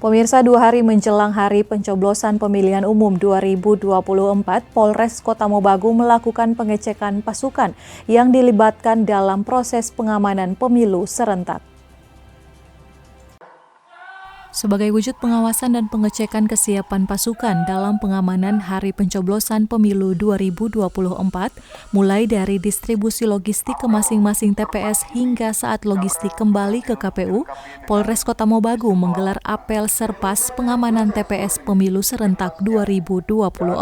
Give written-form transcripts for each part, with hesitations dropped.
Pemirsa, 2 hari menjelang hari pencoblosan pemilihan umum 2024, Polres Kota Mobagu melakukan pengecekan pasukan yang dilibatkan dalam proses pengamanan pemilu serentak. Sebagai wujud pengawasan dan pengecekan kesiapan pasukan dalam pengamanan hari pencoblosan pemilu 2024, mulai dari distribusi logistik ke masing-masing TPS hingga saat logistik kembali ke KPU, Polres Kota Mobagu menggelar apel serpas pengamanan TPS pemilu serentak 2024.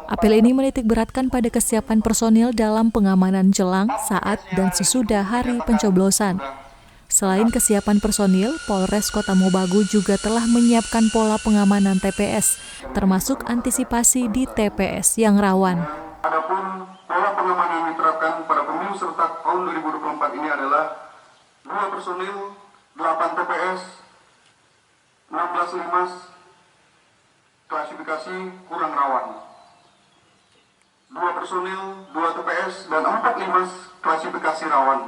Apel ini menitik beratkan pada kesiapan personil dalam pengamanan jelang, saat, dan sesudah hari pencoblosan. Selain kesiapan personil, Polres Kota Mobagu juga telah menyiapkan pola pengamanan TPS, termasuk antisipasi di TPS yang rawan. Adapun pola pengamanan yang diterapkan pada pemilu serentak tahun 2024 ini adalah 2 personil, 8 TPS, 16 limas, klasifikasi kurang rawan. 2 personil, 2 TPS, dan 4 limas, klasifikasi rawan.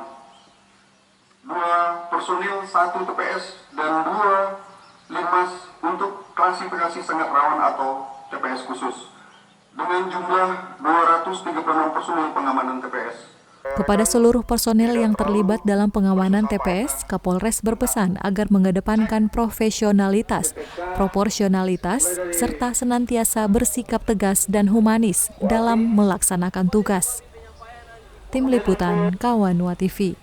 2 personil, 1 TPS, dan 2 limas untuk klasifikasi sangat rawan atau TPS khusus, dengan jumlah 236 personil pengamanan TPS. Kepada seluruh personil yang terlibat dalam pengamanan TPS, Kapolres berpesan agar mengedepankan profesionalitas, proporsionalitas, serta senantiasa bersikap tegas dan humanis dalam melaksanakan tugas. Tim Liputan Kawanwa TV.